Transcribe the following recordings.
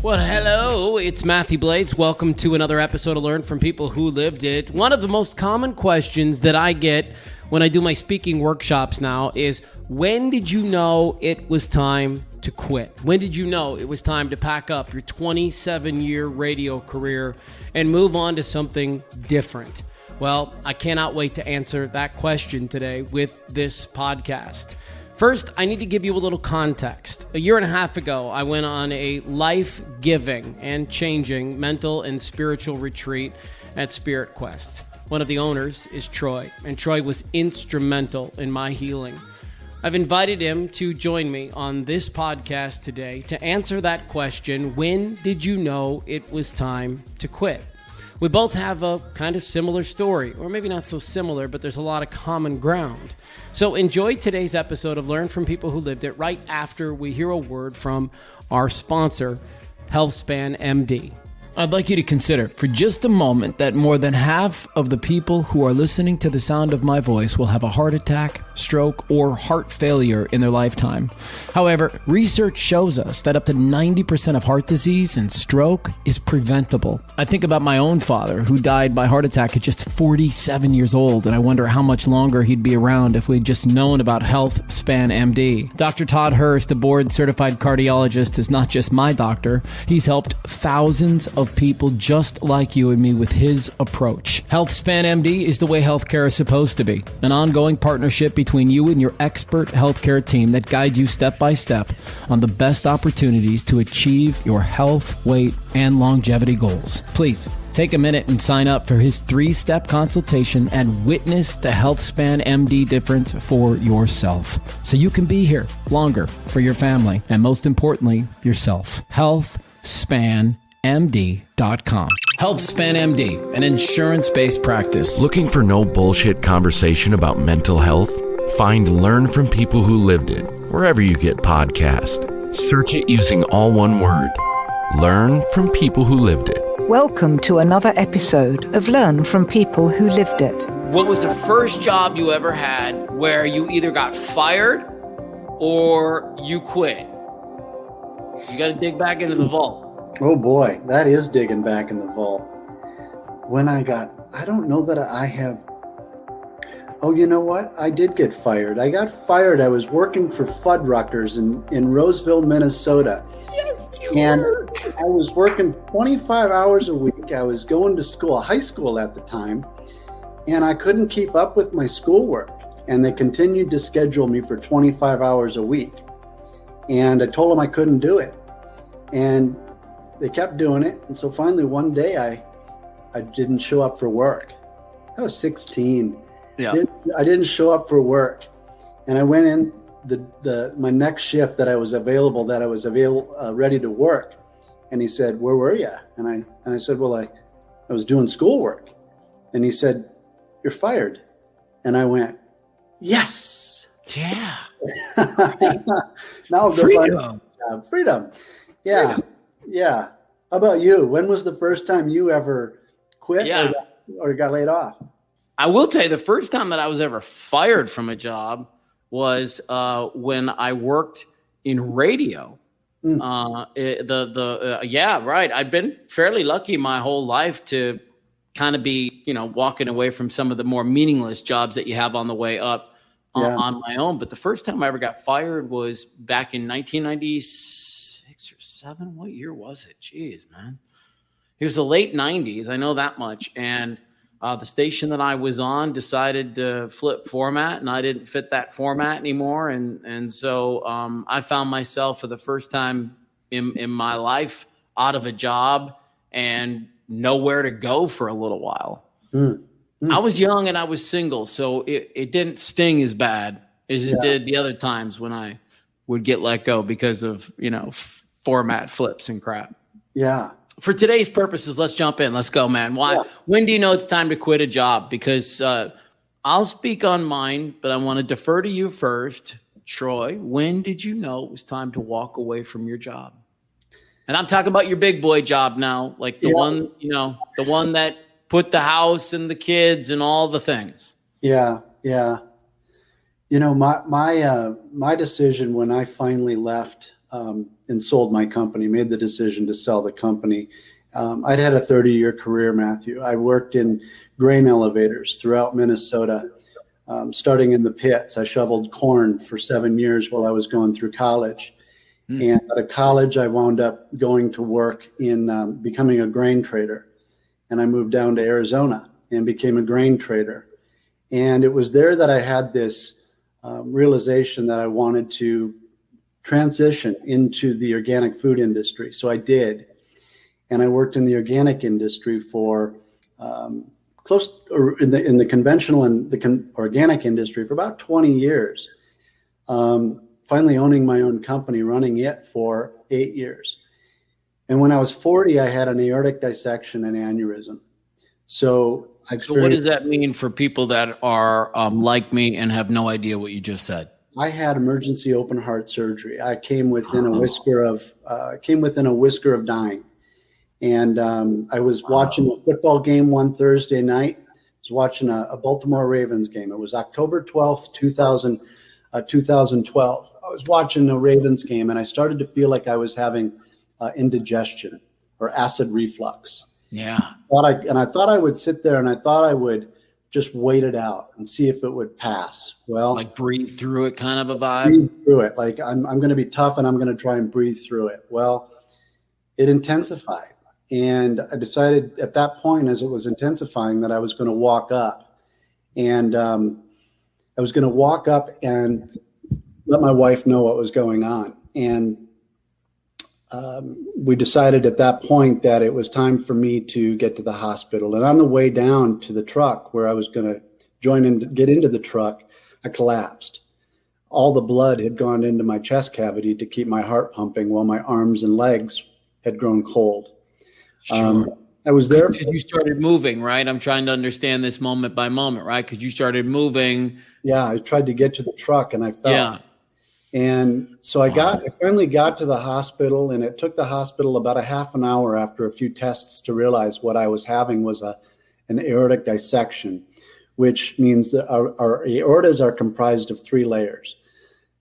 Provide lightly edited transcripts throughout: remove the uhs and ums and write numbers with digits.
Well, hello, it's Mathew Blades. Welcome to another episode of Learn from People Who Lived It. One of the most common questions that I get when I do my speaking workshops now is, when did you know it was time to quit? When did you know it was time to pack up your 27-year radio career and move on to something different? Well, I cannot wait to answer that question today with this podcast. First, I need to give you a little context. A year and a half ago, I went on a life-giving and changing mental and spiritual retreat at Spirit Quest. One of the owners is Troy, and Troy was instrumental in my healing. I've invited him to join me on this podcast today to answer that question, when did you know it was time to quit? We both have a kind of similar story, or maybe not so similar, but there's a lot of common ground. So enjoy today's episode of Learn from People Who Lived It right after we hear a word from our sponsor, HealthSpan MD. I'd like you to consider for just a moment that more than half of the people who are listening to the sound of my voice will have a heart attack, stroke, or heart failure in their lifetime. However, research shows us that up to 90% of heart disease and stroke is preventable. I think about my own father, who died by heart attack at just 47 years old, and I wonder how much longer he'd be around if we'd just known about HealthSpan MD. Dr. Todd Hurst, a board-certified cardiologist, is not just my doctor. He's helped thousands of people just like you and me with his approach. HealthSpan MD is the way healthcare is supposed to be. An ongoing partnership between you and your expert healthcare team that guides you step by step on the best opportunities to achieve your health, weight, and longevity goals. Please take a minute and sign up for his 3-step consultation and witness the HealthSpan MD difference for yourself, so you can be here longer for your family and, most importantly, yourself. HealthSpanMD.com. HealthSpan MD, an insurance-based practice. Looking for no bullshit conversation about mental health? Find Learn from People Who Lived It wherever you get podcasts. Search it using all one word. Learn from People Who Lived It. Welcome to another episode of Learn from People Who Lived It. What was the first job you ever had where you either got fired or you quit? You got to dig back into the vault. Oh boy, that is digging back in the vault. When I don't know that I have. Oh, you know what? I did get fired. I got fired. I was working for Fuddruckers in Roseville, Minnesota. Yes, were. I was working 25 hours a week. I was going to school, high school at the time, and I couldn't keep up with my schoolwork. And they continued to schedule me for 25 hours a week. And I told them I couldn't do it. And they kept doing it. And so finally one day I didn't show up for work. I was 16. Yeah. I didn't show up for work. And I went in my next shift that I was ready to work. And he said, "Where were you?" And I said, "Well, I was doing schoolwork." And he said, "You're fired." And I went, "Yes." Yeah. Now I'll go find a job. Freedom. Yeah. Freedom. Yeah. How about you? When was the first time you ever quit or got laid off? I will tell you, the first time that I was ever fired from a job was when I worked in radio. Yeah, right. I've been fairly lucky my whole life to kind of be, walking away from some of the more meaningless jobs that you have on the way up on my own. But the first time I ever got fired was back in 1996 or 7. What year was it? Jeez, man. It was the late 90s. I know that much. And the station that I was on decided to flip format, and I didn't fit that format anymore. And so I found myself for the first time in my life out of a job and nowhere to go for a little while. I was young and I was single, so it didn't sting as bad as it did the other times when I would get let go because of, format flips and crap. Yeah. For today's purposes, let's jump in. Let's go, man. When do you know it's time to quit a job? Because I'll speak on mine, but I want to defer to you first. Troy, when did you know it was time to walk away from your job? And I'm talking about your big boy job now, like the one, the one that put the house and the kids and all the things. Yeah. Yeah. My decision when I finally left and sold my company, made the decision to sell the company. I'd had a 30-year career, Matthew. I worked in grain elevators throughout Minnesota, starting in the pits. I shoveled corn for 7 years while I was going through college. And out of college, I wound up going to work in becoming a grain trader. And I moved down to Arizona and became a grain trader. And it was there that I had this realization that I wanted to transition into the organic food industry. So I did. And I worked in the organic industry for in the conventional and the organic industry for about 20 years. Finally owning my own company, running it for 8 years. And when I was 40, I had an aortic dissection and aneurysm. So what does that mean for people that are like me and have no idea what you just said? I had emergency open heart surgery. I came within a whisker of dying. And I was watching a football game one Thursday night. I was watching a Baltimore Ravens game. It was October 12th, 2012. I was watching a Ravens game, and I started to feel like I was having indigestion or acid reflux. Yeah. I thought I would sit there, and I thought I would just wait it out and see if it would pass. Well, like breathe through it kind of a vibe. Breathe through it. Like I'm going to be tough, and I'm going to try and breathe through it. Well, it intensified. And I decided at that point, as it was intensifying, that I was going to walk up. And I was going to walk up and let my wife know what was going on. And we decided at that point that it was time for me to get to the hospital. And on the way down to the truck where I was going to get into the truck, I collapsed. All the blood had gone into my chest cavity to keep my heart pumping while my arms and legs had grown cold. Sure. I was there. Because you started moving, right? I'm trying to understand this moment by moment, right? Because you started moving. Yeah, I tried to get to the truck and I fell. Yeah. And so I finally got to the hospital, and it took the hospital about a half an hour after a few tests to realize what I was having was an aortic dissection, which means that our aortas are comprised of 3 layers.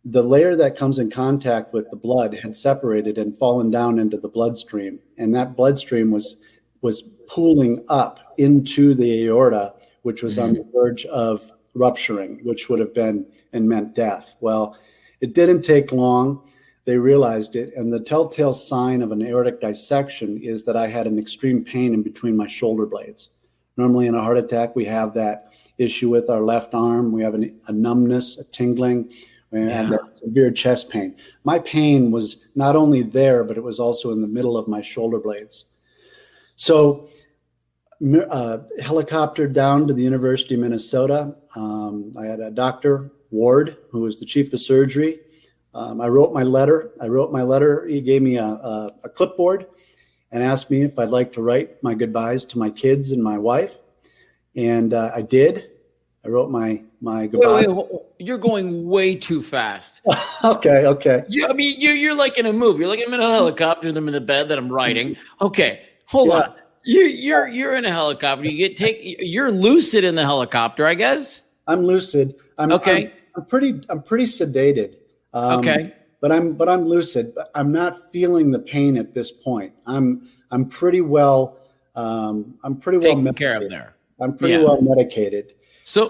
The layer that comes in contact with the blood had separated and fallen down into the bloodstream, and that bloodstream was pooling up into the aorta, which was on the verge of rupturing, which would have been and meant death. Well, it didn't take long. They realized it, and the telltale sign of an aortic dissection is that I had an extreme pain in between my shoulder blades. Normally in a heart attack, we have that issue with our left arm. We have a numbness, a tingling, and severe chest pain. My pain was not only there, but it was also in the middle of my shoulder blades. So helicoptered down to the University of Minnesota. I had a Dr. Ward, who was the chief of surgery. I wrote my letter. He gave me a clipboard and asked me if I'd like to write my goodbyes to my kids and my wife. And I did. I wrote my goodbye. Wait, you're going way too fast. Okay. I mean, you're like in a movie. You're like I'm in a helicopter. I'm in the bed that I'm writing. Okay, hold on. You're in a helicopter. You're lucid in the helicopter, I guess. I'm lucid. I'm pretty sedated. Okay. But I'm lucid. But I'm not feeling the pain at this point. I'm pretty well. Taken care of there. I'm pretty well medicated. So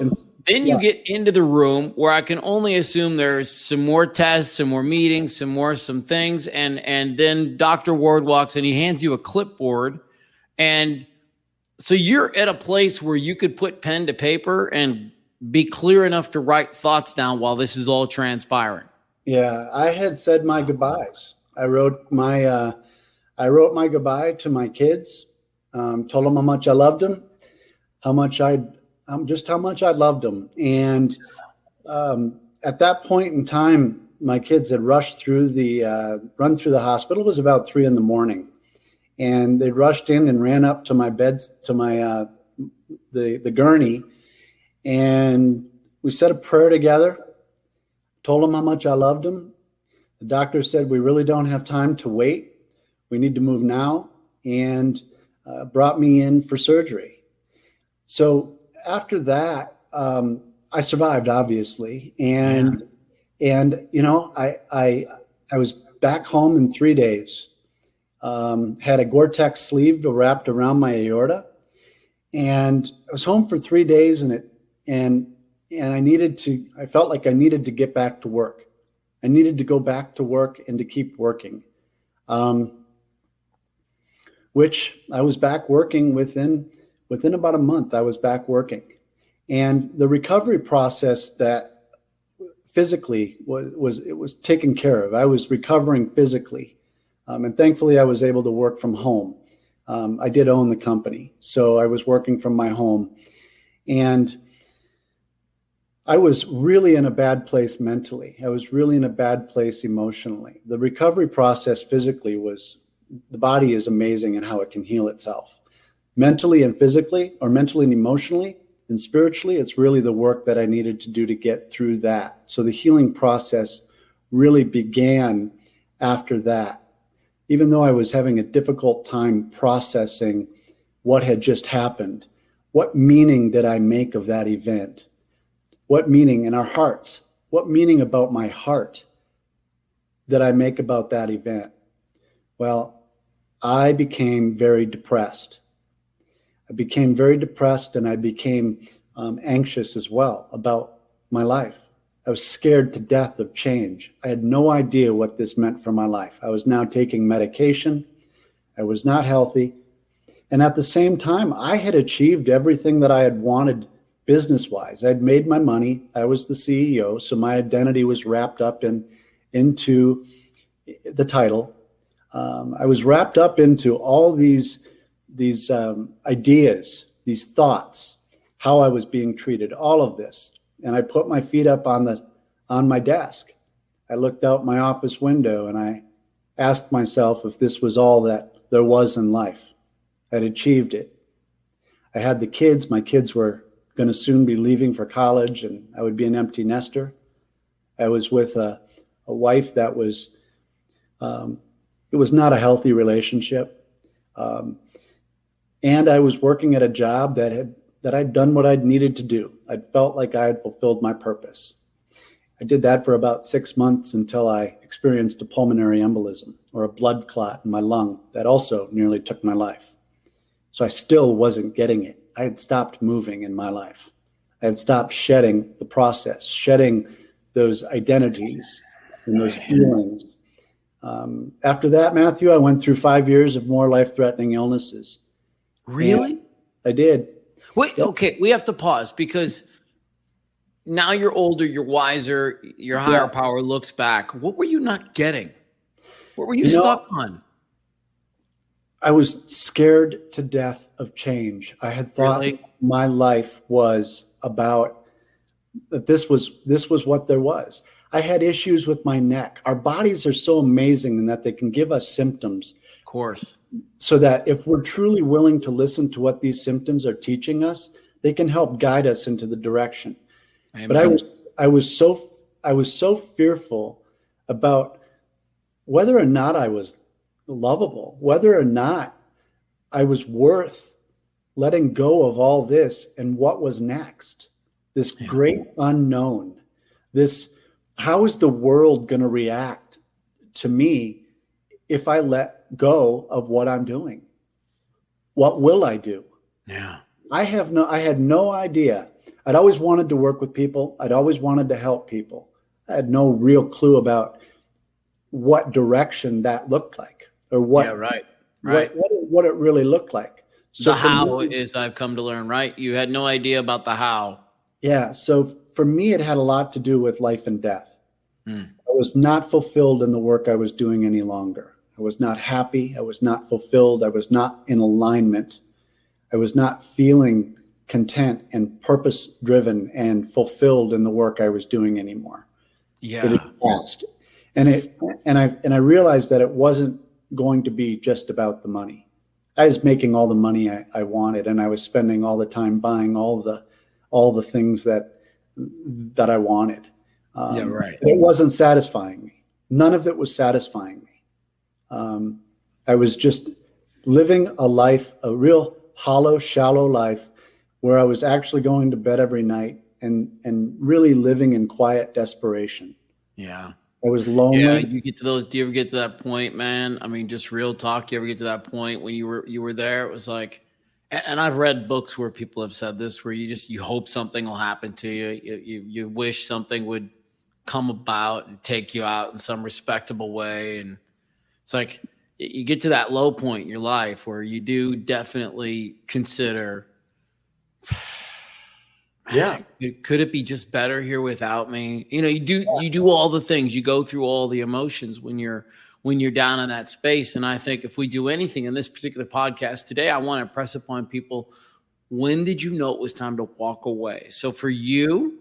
then you get into the room where I can only assume there's some more tests, some more meetings, some things. And then Dr. Ward walks in, he hands you a clipboard. And so you're at a place where you could put pen to paper and be clear enough to write thoughts down while this is all transpiring. Yeah, I had said my goodbyes. I wrote my goodbye to my kids, told them how much I loved them, how much I loved them. And at that point in time, my kids had run through the hospital. It was about 3 a.m. And they rushed in and ran up to my beds, to my the gurney. And we said a prayer together, told them how much I loved them. The doctor said, we really don't have time to wait. We need to move now, and brought me in for surgery. So after that, I survived, obviously. And you know, I was back home in 3 days. Had a Gore-Tex sleeve wrapped around my aorta, and I was home for 3 days, and I felt like I needed to get back to work. I needed to go back to work and to keep working, which I was back working within about a month. I was back working, and the recovery process that physically was taken care of. I was recovering physically, and thankfully I was able to work from home. I did own the company, so I was working from my home, and I was really in a bad place mentally. I was really in a bad place emotionally. The recovery process physically the body is amazing in how it can heal itself. Mentally and physically, or mentally and emotionally and spiritually, it's really the work that I needed to do to get through that. So the healing process really began after that. Even though I was having a difficult time processing what had just happened, what meaning did I make of that event? What meaning in our hearts? What meaning about my heart did I make about that event? Well, I became very depressed. I became very depressed, and I became anxious as well about my life. I was scared to death of change. I had no idea what this meant for my life. I was now taking medication. I was not healthy. And at the same time, I had achieved everything that I had wanted business-wise. I'd made my money. I was the CEO, so my identity was wrapped up into the title. I was wrapped up into all these ideas, these thoughts, how I was being treated, all of this. And I put my feet up on my desk. I looked out my office window, and I asked myself if this was all that there was in life. I'd achieved it. I had the kids. My kids were going to soon be leaving for college, and I would be an empty nester. I was with a wife that was, it was not a healthy relationship. And I was working at a job that I'd done what I'd needed to do. I felt like I had fulfilled my purpose. I did that for about 6 months until I experienced a pulmonary embolism, or a blood clot in my lung, that also nearly took my life. So I still wasn't getting it. I had stopped moving in my life. I had stopped shedding the process, shedding those identities and those feelings. After that, Matthew, I went through 5 years of more life-threatening illnesses. Really? And I did. Wait, okay, we have to pause, because now you're older, you're wiser, your higher power looks back. What were you not getting? What were you stuck on? I was scared to death of change. I had thought my life was about that. This was what there was. I had issues with my neck. Our bodies are so amazing in that they can give us symptoms. Of course. So that if we're truly willing to listen to what these symptoms are teaching us, they can help guide us into the direction. Amen. But I was so fearful about whether or not I was lovable, whether or not I was worth letting go of all this and what was next. This great unknown. How is the world going to react to me if I let go of what I'm doing? What will I do? Yeah. I had no idea. I'd always wanted to work with people. I'd always wanted to help people. I had no real clue about what direction that looked like, or what what it really looked like. So the how is, I've come to learn, right? You had no idea about the how. Yeah. So for me, it had a lot to do with life and death. I was not fulfilled in the work I was doing any longer. I was not happy. I was not fulfilled. I was not in alignment. I was not feeling content and purpose-driven and fulfilled in the work I was doing anymore. Yeah. It had passed. And I realized that it wasn't going to be just about the money. I was making all the money I wanted, and I was spending all the time buying all the things that I wanted. It wasn't satisfying me. None of it was satisfying me. I was just living a life, a real hollow, shallow life, where I was actually going to bed every night and really living in quiet desperation. Yeah. I was lonely. Yeah, you get to those. Do you ever get to that point, man? I mean, just real talk. You ever get to that point when you were there? It was like, and I've read books where people have said this, where you hope something will happen to you. You wish something would come about and take you out in some respectable way, and it's like you get to that low point in your life where you do definitely consider. Yeah. Could it be just better here without me? You do all the things, you go through all the emotions when you're down in that space. And I think if we do anything in this particular podcast today, I want to impress upon people, when did you know it was time to walk away? So for you,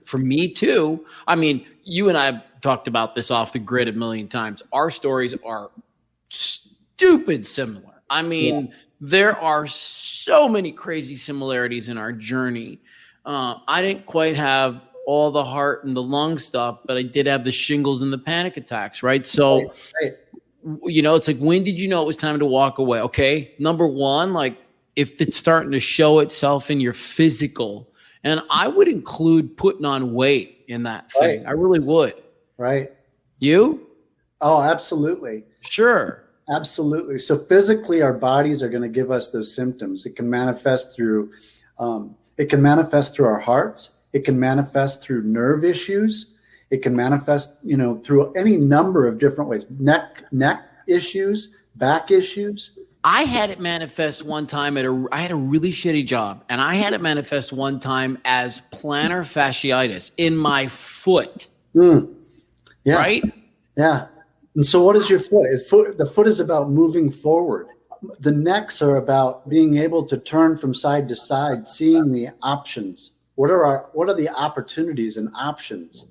for me too, I mean, you and I have talked about this off the grid a million times. Our stories are stupid similar. I mean, there are so many crazy similarities in our journey. I didn't quite have all the heart and the lung stuff, but I did have the shingles and the panic attacks, right? So, it's like, when did you know it was time to walk away? Okay, number one, like if it's starting to show itself in your physical, and I would include putting on weight in that thing. Right. I really would. Right. You? Oh, absolutely. Sure. Absolutely. So physically, our bodies are going to give us those symptoms. It can manifest through our hearts. It can manifest through nerve issues. It can manifest, through any number of different ways. Neck issues, back issues. I had it manifest one time I had a really shitty job, and I had it manifest one time as plantar fasciitis in my foot. Yeah. Right? Yeah. And so what is your foot? The foot is about moving forward. The necks are about being able to turn from side to side, seeing the options. What are the opportunities and options?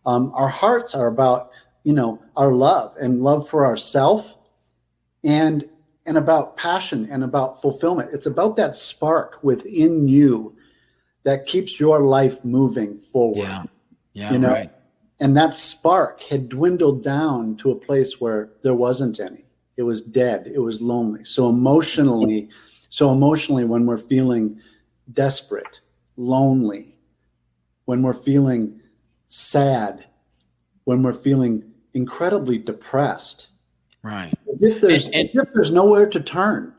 Our hearts are about, our love for ourself and about passion and about fulfillment. It's about that spark within you that keeps your life moving forward. Yeah. Right. And that spark had dwindled down to a place where there wasn't any. It was dead. It was lonely. So emotionally, when we're feeling desperate, lonely, when we're feeling sad, when we're feeling incredibly depressed, right? As if there's nowhere to turn.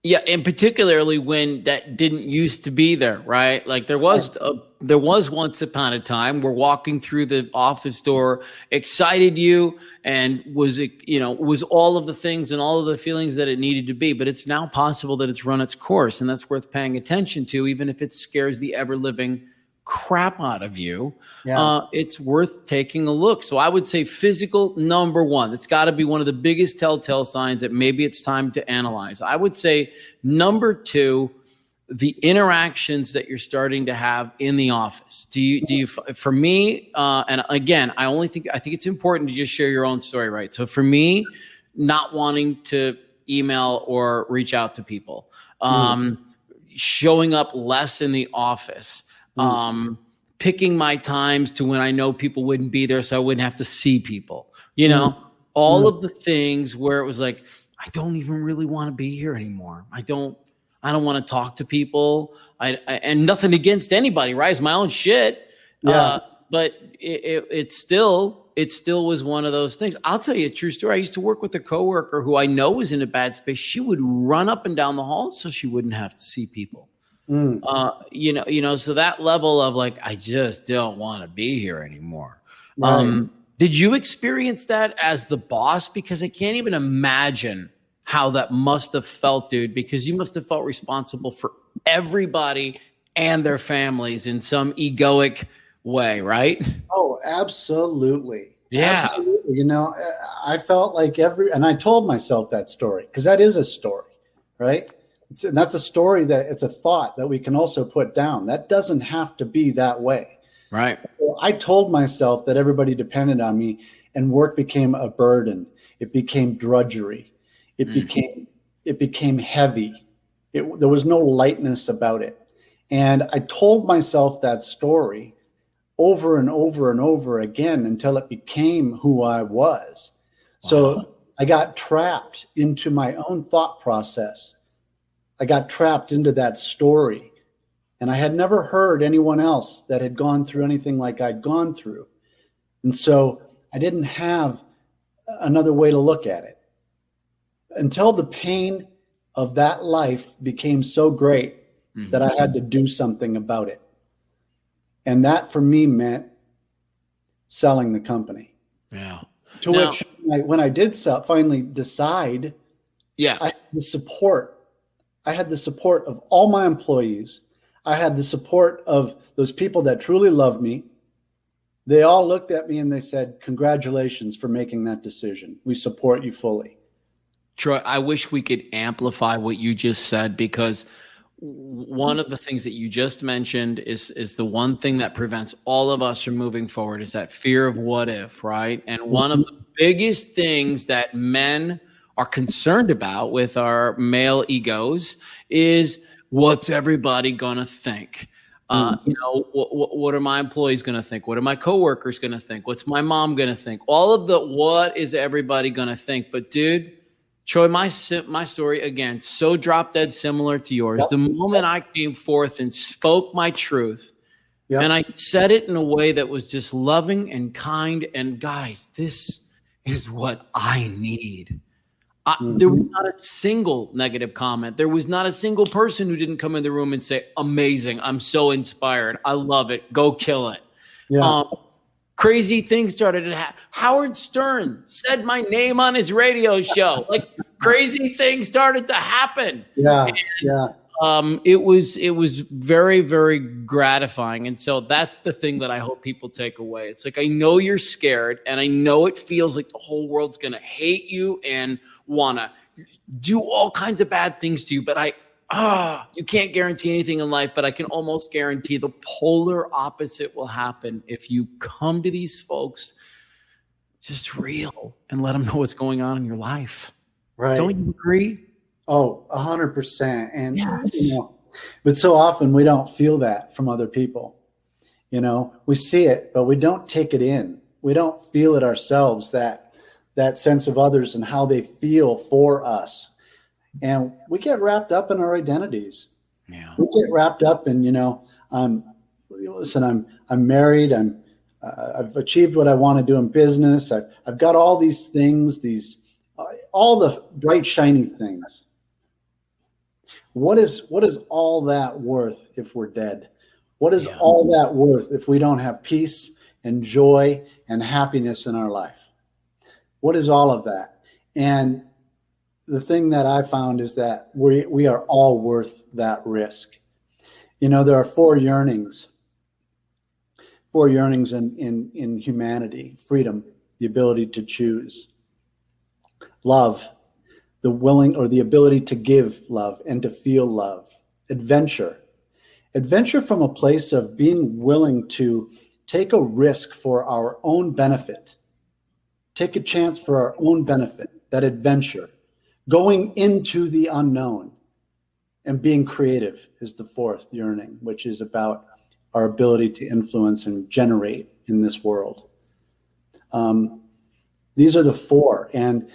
Yeah, and particularly when that didn't used to be there, right? Like there was once upon a time where walking through the office door excited you and was all of the things and all of the feelings that it needed to be. But it's now possible that it's run its course, and that's worth paying attention to, even if it scares the ever-living crap out of you. Yeah. It's worth taking a look. So I would say physical, number one. It's got to be one of the biggest telltale signs that maybe it's time to analyze. I would say number two, the interactions that you're starting to have in the office. Do you for me, and again, I think it's important to just share your own story, right? So for me, not wanting to email or reach out to people, showing up less in the office, picking my times to when I know people wouldn't be there so I wouldn't have to see people, all of the things where it was like, I don't even really want to be here anymore. I don't want to talk to people. And nothing against anybody, right? It's my own shit. Yeah. But it still was one of those things. I'll tell you a true story. I used to work with a coworker who I know was in a bad space. She would run up and down the hall so she wouldn't have to see people. So that level of like, I just don't want to be here anymore. Right. Did you experience that as the boss? Because I can't even imagine how that must have felt, dude, because you must have felt responsible for everybody and their families in some egoic way, right? Oh, absolutely. Yeah. Absolutely. I felt like and I told myself that story because that is a story, right? And that's a story it's a thought that we can also put down. That doesn't have to be that way. Right. So I told myself that everybody depended on me and work became a burden. It became drudgery. It became heavy. There was no lightness about it. And I told myself that story over and over and over again until it became who I was. So I got trapped into my own thought process. I got trapped into that story. And I had never heard anyone else that had gone through anything like I'd gone through. And so I didn't have another way to look at it until the pain of that life became so great that I had to do something about it. And that for me meant selling the company. Yeah. To which when I did finally decide, I had the support. I had the support of all my employees. I had the support of those people that truly loved me. They all looked at me and they said, "Congratulations for making that decision. We support you fully." Troy, I wish we could amplify what you just said, because one of the things that you just mentioned is the one thing that prevents all of us from moving forward is that fear of what if, right? And one of the biggest things that men are concerned about with our male egos is, what's everybody going to think? What are my employees going to think? What are my coworkers going to think? What's my mom going to think? All of the what is everybody going to think? But dude, Troy, my story, again, so drop dead similar to yours. The moment I came forth and spoke my truth, and I said it in a way that was just loving and kind, and guys, this is what I need. There was not a single negative comment. There was not a single person who didn't come in the room and say, "Amazing. I'm so inspired. I love it. Go kill it." Yeah. Crazy things started to happen. Howard Stern said my name on his radio show. Like, crazy things started to happen. It was very, very gratifying. And so that's the thing that I hope people take away. It's like, I know you're scared, and I know it feels like the whole world's going to hate you and want to do all kinds of bad things to you. But you can't guarantee anything in life, but I can almost guarantee the polar opposite will happen if you come to these folks just real and let them know what's going on in your life. Right. Don't you agree? Oh, 100%. And, but so often we don't feel that from other people. We see it, but we don't take it in. We don't feel it ourselves, that sense of others and how they feel for us. And we get wrapped up in our identities. Yeah. We get wrapped up in, I'm married. I've achieved what I want to do in business. I've got all these things, all the bright, shiny things. What is all that worth if we're dead? What is all that worth if we don't have peace and joy and happiness in our life? What is all of that? And the thing that I found is that we are all worth that risk. There are four yearnings in humanity: freedom, the ability to choose; love, the ability to give love and to feel love; adventure from a place of being willing to take a risk for our own benefit, take a chance for our own benefit, that adventure. Going into the unknown and being creative is the fourth yearning, which is about our ability to influence and generate in this world. These are the four. And,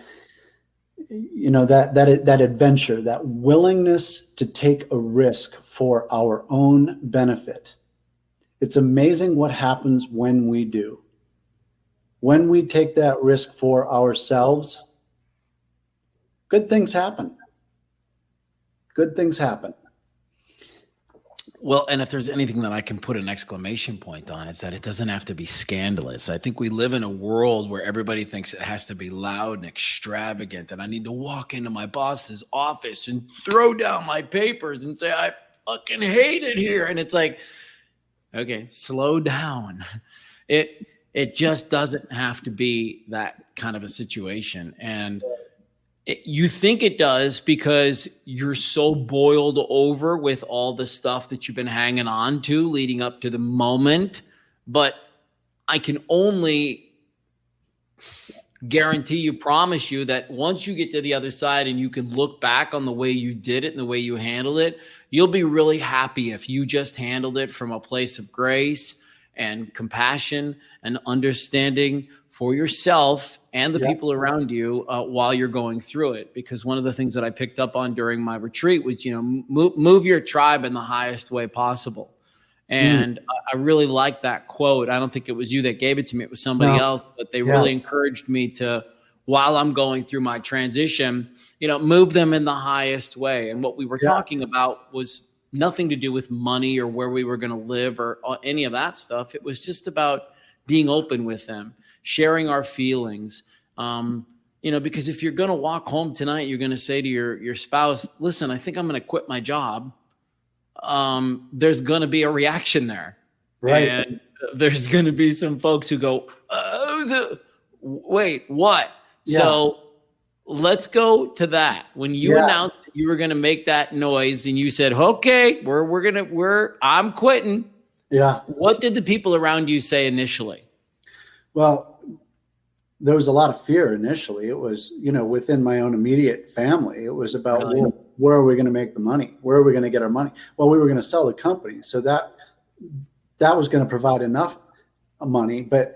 that adventure, that willingness to take a risk for our own benefit. It's amazing what happens when we do. When we take that risk for ourselves, good things happen. Good things happen. Well, and if there's anything that I can put an exclamation point on, it's that it doesn't have to be scandalous. I think we live in a world where everybody thinks it has to be loud and extravagant, and I need to walk into my boss's office and throw down my papers and say, "I fucking hate it here." And it's like, okay, slow down. It just doesn't have to be that kind of a situation. And you think it does because you're so boiled over with all the stuff that you've been hanging on to leading up to the moment. But I can only promise you that once you get to the other side and you can look back on the way you did it and the way you handled it, you'll be really happy if you just handled it from a place of grace and compassion and understanding for yourself and the people around you while you're going through it. Because one of the things that I picked up on during my retreat was, move your tribe in the highest way possible. And I really like that quote. I don't think it was you that gave it to me. It was somebody else, but they really encouraged me to, while I'm going through my transition, move them in the highest way. And what we were talking about was nothing to do with money or where we were going to live or any of that stuff. It was just about being open with them, sharing our feelings. Because if you're going to walk home tonight, you're going to say to your spouse, listen, I think I'm going to quit my job. There's going to be a reaction there. Right. And there's going to be some folks who go, wait, what? Yeah. So let's go to that. When you announced that you were going to make that noise and you said, okay, I'm quitting. Yeah. What did the people around you say initially? Well, there was a lot of fear initially. It was, within my own immediate family. It was about, really? Where are we going to make the money? Where are we going to get our money? Well, we were going to sell the company. So that was going to provide enough money. But,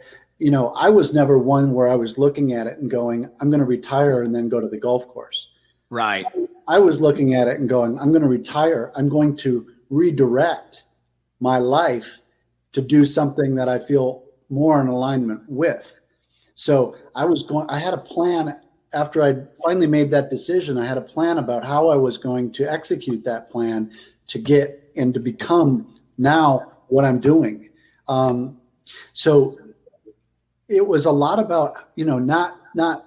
I was never one where I was looking at it and going, I'm going to retire and then go to the golf course. Right. I was looking at it and going, I'm going to retire. I'm going to redirect my life to do something that I feel more in alignment with. So I had a plan. After I finally made that decision, I had a plan about how I was going to execute that plan to get and to become now what I'm doing. So it was a lot about, not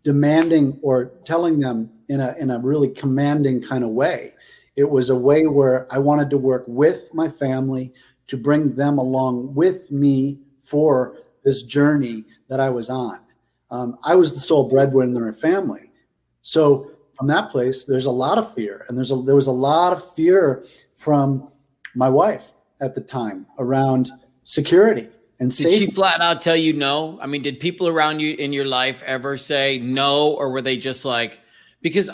demanding or telling them in a really commanding kind of way. It was a way where I wanted to work with my family to bring them along with me for this journey that I was on. I was the sole breadwinner in our family. So from that place, there's a lot of fear. And there was a lot of fear from my wife at the time around security and safety. Did she flat out tell you no? I mean, did people around you in your life ever say no? Or were they just like, because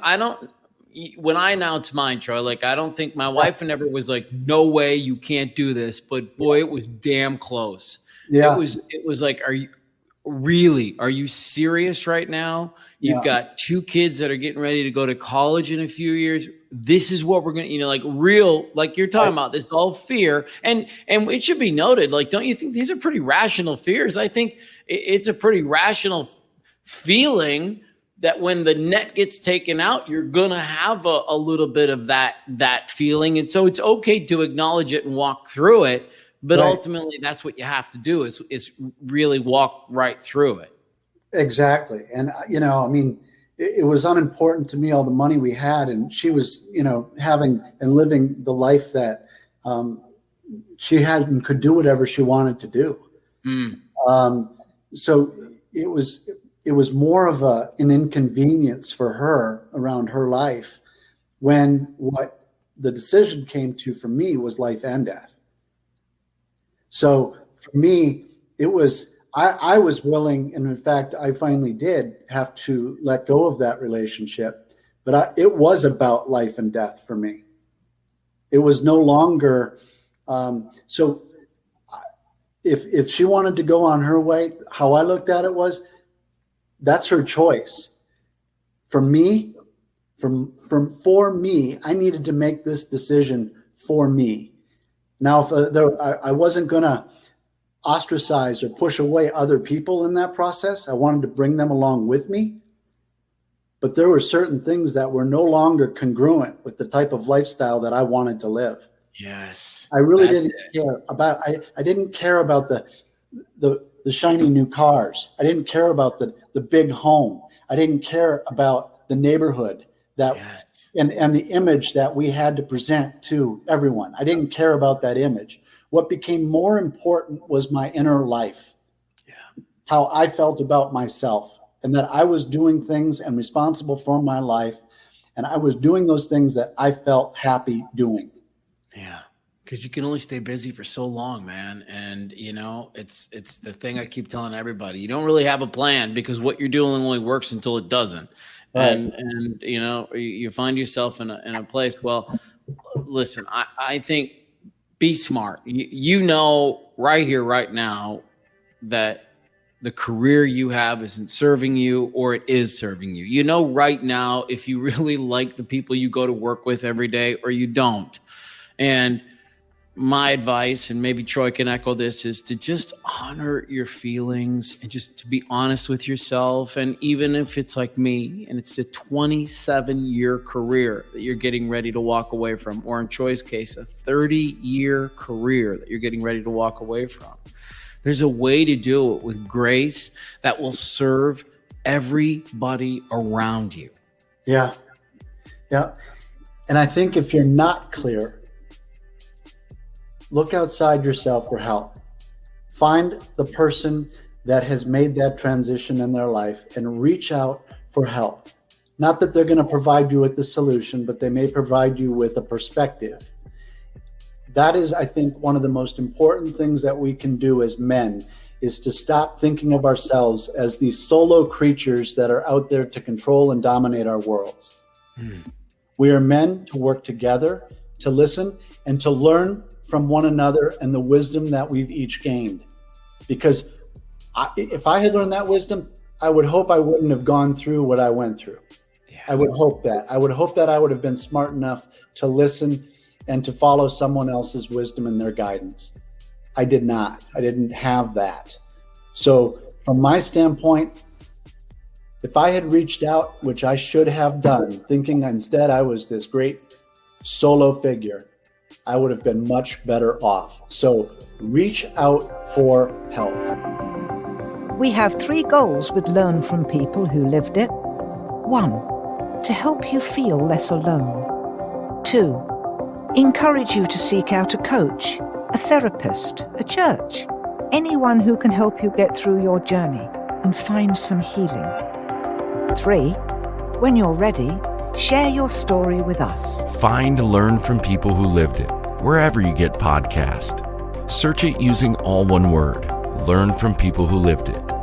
when I announced mine, Troy, I don't think my wife never was like, no way, you can't do this. But boy, it was damn close. Yeah. It was like, are you serious right now? You've got 2 kids that are getting ready to go to college in a few years. This is what we're going to, like you're talking about, this all fear. And it should be noted, don't you think these are pretty rational fears? I think it's a pretty rational feeling that when the net gets taken out, you're going to have a little bit of that feeling. And so it's okay to acknowledge it and walk through it. But ultimately, that's what you have to do is really walk right through it. Exactly. And, it was unimportant to me, all the money we had. And she was, having and living the life that she had and could do whatever she wanted to do. So it was more of an inconvenience for her around her life when what the decision came to for me was life and death. So for me, it was, I was willing, and in fact, I finally did have to let go of that relationship, but it was about life and death for me. It was no longer, so if she wanted to go on her way, how I looked at it was, that's her choice. For me, for me, I needed to make this decision for me. Now, I wasn't going to ostracize or push away other people in that process. I wanted to bring them along with me. But there were certain things that were no longer congruent with the type of lifestyle that I wanted to live. Yes. I really didn't care about, I didn't care about the shiny new cars. I didn't care about the big home. I didn't care about the neighborhood that and the image that we had to present to everyone. I didn't care about that image. What became more important was my inner life, how I felt about myself, and that I was doing things and responsible for my life, and I was doing those things that I felt happy doing. Yeah, because you can only stay busy for so long, man. And, it's the thing I keep telling everybody. You don't really have a plan because what you're doing only works until it doesn't. Right. And you find yourself in a place. Well, listen, I think be smart. Right here, right now, that the career you have isn't serving you or it is serving you. Right now, if you really like the people you go to work with every day or you don't. And my advice, and maybe Troy can echo this, is to just honor your feelings and just to be honest with yourself. And even if it's like me and it's a 27-year career that you're getting ready to walk away from, or in Troy's case, a 30-year career that you're getting ready to walk away from, there's a way to do it with grace that will serve everybody around you. Yeah. And I think if you're not clear, look outside yourself for help. Find the person that has made that transition in their life and reach out for help. Not that they're going to provide you with the solution, but they may provide you with a perspective. That is, I think, one of the most important things that we can do as men, is to stop thinking of ourselves as these solo creatures that are out there to control and dominate our worlds. We are men to work together, to listen, and to learn from one another and the wisdom that we've each gained. Because if I had learned that wisdom, I would hope I wouldn't have gone through what I went through. Yeah. I would hope that. I would hope that I would have been smart enough to listen and to follow someone else's wisdom and their guidance. I did not. I didn't have that. So from my standpoint, if I had reached out, which I should have done, thinking instead I was this great solo figure, I would have been much better off. So reach out for help. We have 3 goals with Learn from People Who Lived It. 1, to help you feel less alone. 2, encourage you to seek out a coach, a therapist, a church, anyone who can help you get through your journey and find some healing. 3, when you're ready, share your story with us. Find Learn from People Who Lived It wherever you get podcasts. Search it using all one word. Learn from People Who Lived It.